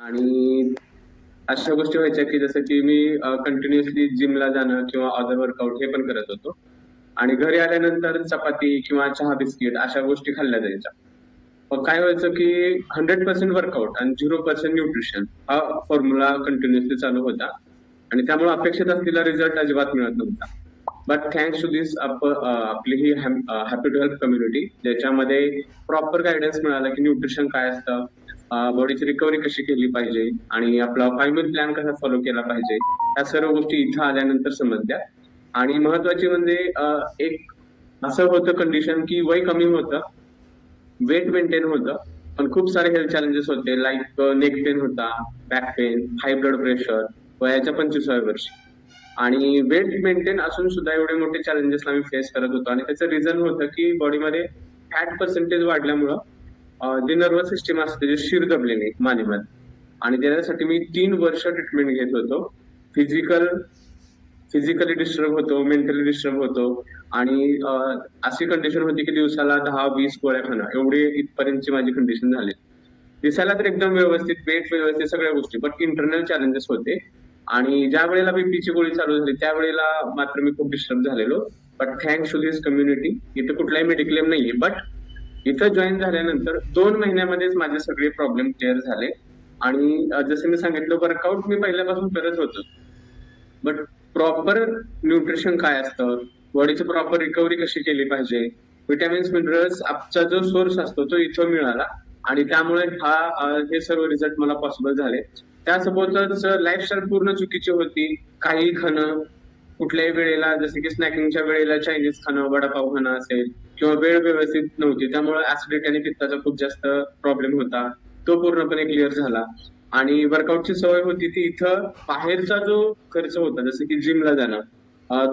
आणि अशा गोष्टी व्हायच्या की जसं की मी कंटिन्युअसली जिमला जाणं किंवा अदर वर्कआउट हे पण करत होतो आणि घरी आल्यानंतर चपाती किंवा चहा बिस्किट अशा गोष्टी खाल्ल्या जायच्या. मग काय व्हायचं की 100% वर्कआउट आणि 0% न्यूट्रिशन हा फॉर्म्युला कंटिन्युअसली चालू होता आणि त्यामुळे अपेक्षित असलेला रिझल्ट अजिबात मिळत नव्हता. बट थँक्स टू दिस आपली ही हॅपी टू हेल्प कम्युनिटी ज्याच्यामध्ये प्रॉपर गायडन्स मिळाला की न्यूट्रिशन काय असतं, बॉडीची रिकव्हरी कशी केली पाहिजे आणि आपला 5 मंथ प्लॅन कसा फॉलो केला पाहिजे, या सर्व गोष्टी इथं आल्यानंतर समजल्या. आणि महत्वाची म्हणजे एक असं होतं कंडिशन की वय कमी होतं, वेट मेंटेन होतं, पण खूप सारे हेल्थ चॅलेंजेस होते लाईक नेक पेन होता, back pain, high blood pressure वयाच्या 25व्या वर्षी. आणि वेट मेंटेन असून सुद्धा एवढे मोठे चॅलेंजेस आम्ही फेस करत होतो आणि त्याचं रिझन होतं की बॉडीमध्ये फॅट पर्सेंटेज वाढल्यामुळं जे नर्वस सिस्टीम असते जे शिर दबलेली मानेमध्ये, आणि त्याच्यासाठी मी 3 वर्ष ट्रीटमेंट घेत होतो. फिजिकली डिस्टर्ब होतो, मेंटली डिस्टर्ब होतो आणि अशी कंडिशन होती की दिवसाला 10-20 गोळ्या खाणं एवढी इथपर्यंतची माझी कंडिशन झाली. दिसायला तर एकदम व्यवस्थित, वेट व्यवस्थित, सगळ्या गोष्टी, बट इंटरनल चॅलेंजेस होते. आणि ज्या वेळेला बीपीची गोळी चालू झाली त्यावेळेला मात्र मी खूप डिस्टर्ब झालेलो. But thanks to this community, इथं कुठलाही मेडिक्लेम नाहीये, बट इथं जॉईन झाल्यानंतर 2 महिन्यामध्येच माझे सगळे प्रॉब्लेम क्लिअर झाले. आणि जसं मी सांगितलं वर्कआउट मी पहिल्यापासून करत होतो, बट प्रॉपर न्यूट्रिशन काय असतं, बॉडीची प्रॉपर रिकव्हरी कशी केली पाहिजे, विटॅमिन्स मिनरल्स आजचा जो सोर्स असतो तो इथं मिळाला आणि त्यामुळे हे सर्व रिझल्ट मला पॉसिबल झाले. त्यासोबतच लाईफस्टाईल पूर्ण चुकीची होती. काही खाणं कुठल्याही वेळेला, जसं की स्नॅकिंगच्या वेळेला चायनीज खाणं, वडापाव खाणं असेल, किंवा वेळ व्यवस्थित नव्हती त्यामुळे ऍसिडिटी आणि पित्ताचा खूप जास्त प्रॉब्लेम होता, तो पूर्णपणे क्लिअर झाला. आणि वर्कआउटची सवय होती ती इथं बाहेरचा जो खर्च होता जसं की जिमला जाणं,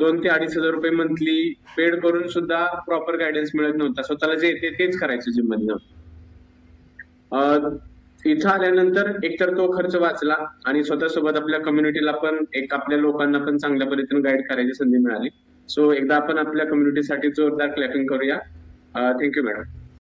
2 ते 2,500 रुपये मंथली पेड करून सुद्धा प्रॉपर गायडन्स मिळत नव्हता. स्वतःला जे येते तेच करायचं जिम मधनं. इथं आल्यानंतर एकतर तो खर्च वाचला आणि स्वतःसोबत आपल्या कम्युनिटीला पण, एक आपल्या लोकांना पण चांगल्या पद्धतीने गाईड करायची संधी मिळाली. सो एकदा आपण आपल्या कम्युनिटीसाठी जोरदार क्लॅपिंग करूया. Thank you madam.